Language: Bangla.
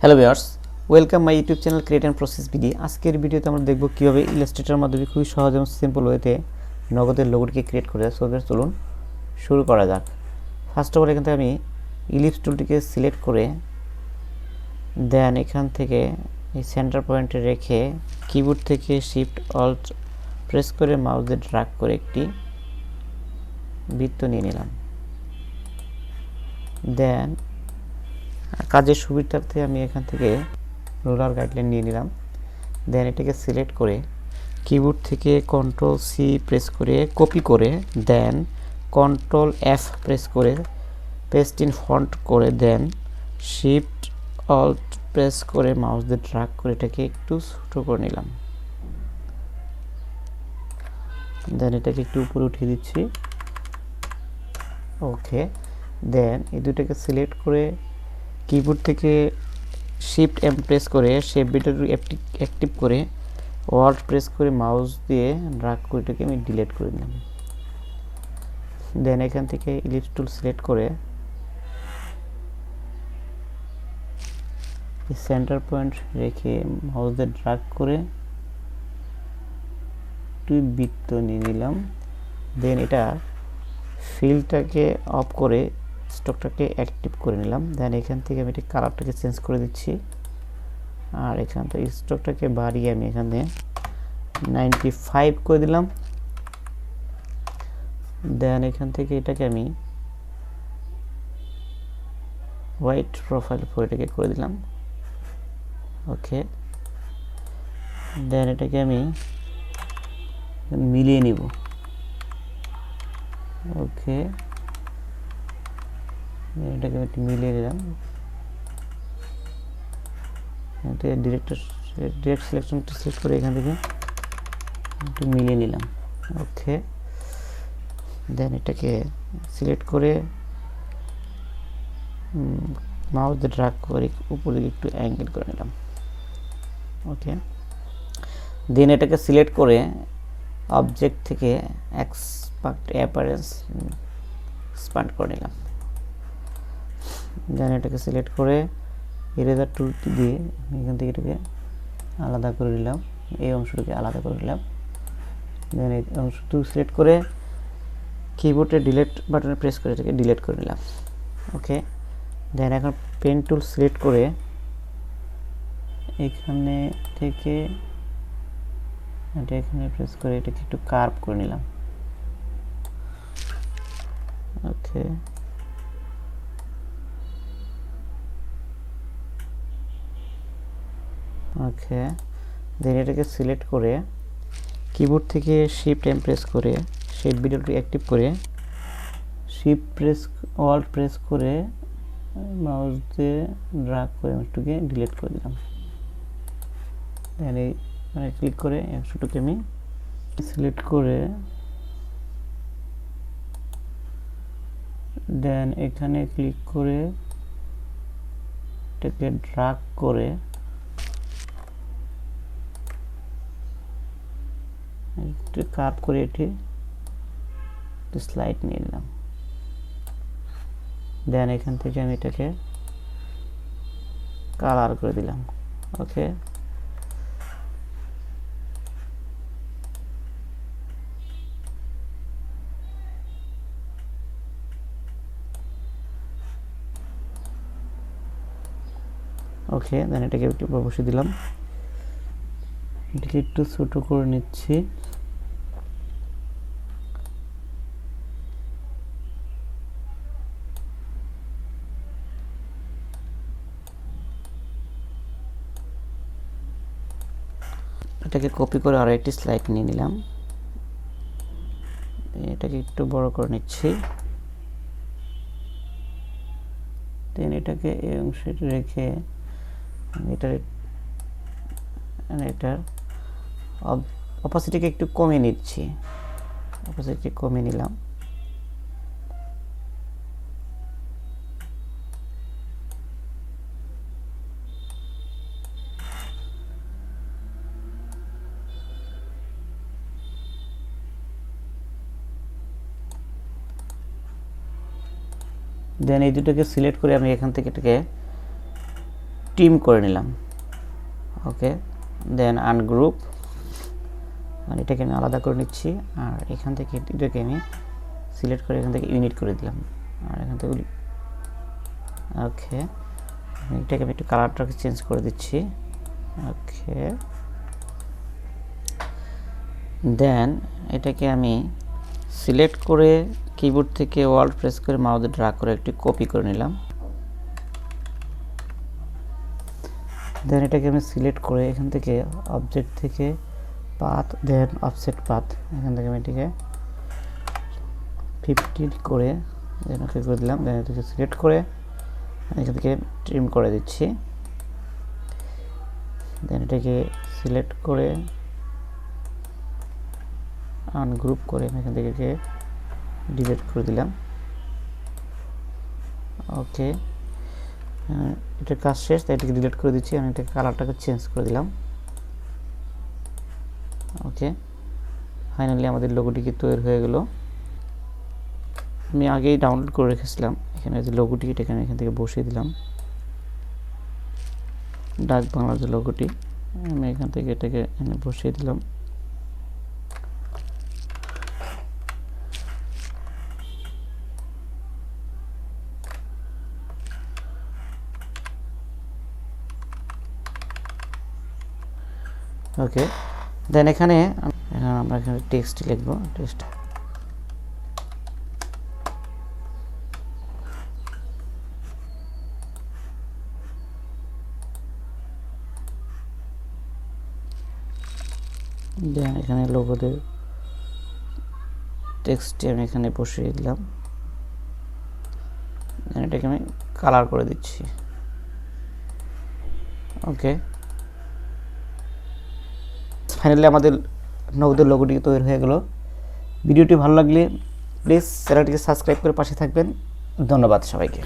Hello viewers, welcome my YouTube channel create and process BD. আজকের ভিডিওতে আমরা দেখব কীভাবে ইলাস্ট্রেটরের মাধ্যমে খুবই সহজ এবং সিম্পল ওয়েতে নগদের লোগোটিকে ক্রিয়েট করে। সো চলুন শুরু করা যাক। ফার্স্ট অফ অল এখান থেকে আমি ইলিপস টুলটিকে সিলেক্ট করে দেন এখান থেকে এই সেন্টার পয়েন্টে রেখে কিবোর্ড থেকে শিফট অল্ট প্রেস করে মাউস দিয়ে ড্র্যাগ করে একটি বৃত্ত নিয়ে নিলাম। দেন কাজের সুবিধার্থে আমি এখান থেকে রোলার গাইডলাইন নিয়ে নিলাম। দেন এটাকে সিলেক্ট করে কিবোর্ড থেকে কন্ট্রোল সি প্রেস করে কপি করে দেন কন্ট্রোল এফ প্রেস করে পেস্ট ইন ফন্ট করে দেন শিফট অল্ট প্রেস করে মাউস দিয়ে ড্র্যাগ করে এটাকে একটু ছোটো করে নিলাম। দেন এটাকে একটু উপরে উঠিয়ে দিচ্ছি। ওকে, দেন এই দুটাকে সিলেক্ট করে কিবোর্ড থেকে শিফট এম প্রেস করে শেপ বিটার অ্যাক্টিভ করে অল্ট প্রেস করে মাউস দিয়ে ড্র্যাগ করে এটাকে আমি ডিলিট করে দিলাম। দেন এখান থেকে ইলিপস টুল সিলেক্ট করে সেন্টার পয়েন্ট রেখে মাউস দিয়ে ড্র্যাগ করে একটু বৃত্ত নিয়ে নিলাম। দেন এটা ফিলটাকে অফ করে স্টকটাকে অ্যাক্টিভ করে নিলাম। দেন এখান থেকে আমি এটা কালারটাকে চেঞ্জ করে দিচ্ছি, আর এখান থেকে স্টকটাকে বাড়িয়ে আমি এখানে 95 করে দিলাম। দেন এখান থেকে এটাকে আমি হোয়াইট প্রোফাইল ফর এটাকে করে দিলাম। ওকে, দেন এটাকে আমি মিলিয়ে নিব। ওকে, এটাকে আমি একটু মিলিয়ে নিলাম। ডিরেক্ট সিলেকশনটা সিলেক্ট করে এখান থেকে একটু মিলিয়ে নিলাম। ওকে, দেন এটাকে সিলেক্ট করে মাউস দিয়ে ড্র্যাগ করে উপরে একটু অ্যাঙ্গেল করে নিলাম। ওকে, দেন এটাকে সিলেক্ট করে অবজেক্ট থেকে এক্সপান্ড অ্যাপারেন্স এক্সপান্ড করে নিলাম। দেন এটাকে সিলেক্ট করে ইরেজার টুলটি দিয়ে এখান থেকে এটাকে আলাদা করে নিলাম, এই অংশটাকে আলাদা করে নিলাম। দেন এই অংশটুকু সিলেক্ট করে কিবোর্ডে ডিলিট বাটনে প্রেস করে এটাকে ডিলিট করে নিলাম। ওকে, দেন এখন পেন টুল সিলেক্ট করে এখানে থেকে এটা এখানে প্রেস করে এটাকে একটু কার্ভ করে নিলাম। ওকে, ওকে, দেন এটাকে সিলেক্ট করে কিবোর্ড থেকে শিফট এম প্রেস করে শেপ বিটারটি অ্যাক্টিভ করে শিফট প্রেস অল্ট প্রেস করে মাউস দিয়ে ড্র্যাগ করে একটুকে ডিলিট করে দিলাম। দেন এই ক্লিক করে একশোটুকে আমি সিলেক্ট করে দেন এখানে ক্লিক করে এটাকে ড্র্যাগ করে একটু কার্ভ করে এটি স্লাইড নিয়ে নিলাম। দেন এখান থেকে আমি এটাকে কালার করে দিলাম। ওকে, ওকে, দেন এটাকে একটু বসিয়ে দিলাম। এটাকে একটু ছোট করে নিচ্ছি। এটাকে কপি করে আরো একটি স্লাইড নিয়ে নিলাম। এটাকে একটু বড় করে নিচ্ছি। দেন এটাকে এই অংশে রেখে এটার অপাসিটিকে একটু কমিয়ে নিচ্ছি। অপাসিটি কমিয়ে নিলাম। দেন এই দুটোকে সিলেক্ট করে আমি এখান থেকে এটাকে ট্রিম করে নিলাম। ওকে, দেন আনগ্রুপ, আর এটাকে আমি আলাদা করে নিচ্ছি। আর এখান থেকে এটাকে আমি সিলেক্ট করে এখান থেকে ইউনিট করে দিলাম। আর এখান থেকে ওকে, এটাকে আমি একটু কালারটাকে চেঞ্জ করে দিচ্ছি। ওকে, দেন এটাকে আমি সিলেক্ট করে কিবোর্ড থেকে অল্ট প্রেস করে মাউসে ড্র্যাগ করে একটু কপি করে নিলাম। দেন এটাকে আমি সিলেক্ট করে এখান থেকে অবজেক্ট থেকে পাথ, দেন অফসেট পাথ, এখান থেকে আমি এটাকে 50 করে দেন ওকে করে দিলাম। দেন এটাকে সিলেক্ট করে এখান থেকে ট্রিম করে দিচ্ছি। দেন এটাকে সিলেক্ট করে আনগ্রুপ করে এখান থেকে ডিলিট করে দিলাম। ওকে, এটার কাজ শেষ, তাই এটাকে ডিলিট করে দিচ্ছি। আমি এটাকে কালারটাকে চেঞ্জ করে দিলাম। ওকে, ফাইনালি আমাদের লোগোটিকে তৈরি হয়ে গেল। আমি আগেই ডাউনলোড করে রেখেছিলাম। এখানে যে লোগোটি, এটাকে আমি এখান থেকে বসিয়ে দিলাম। ডাক বাংলার যে লোগোটি, আমি এখান থেকে এটাকে এখানে বসিয়ে দিলাম। ওকে, দেন এখানে আমরা এখানে টেক্সট লিখব। টেক্সট দেন এখানে লোগোতে টেক্সটটি আমি এখানে বসিয়ে দিলাম। দেন এটাকে আমি কালার করে দিচ্ছি। ওকে, ফাইনালি আমাদের নগদের লোগোটি তৈরি হয়ে গেল। ভিডিওটি ভালো লাগলে প্লিজ চ্যানেলটিকে সাবস্ক্রাইব করে পাশে থাকবেন। ধন্যবাদ সবাইকে।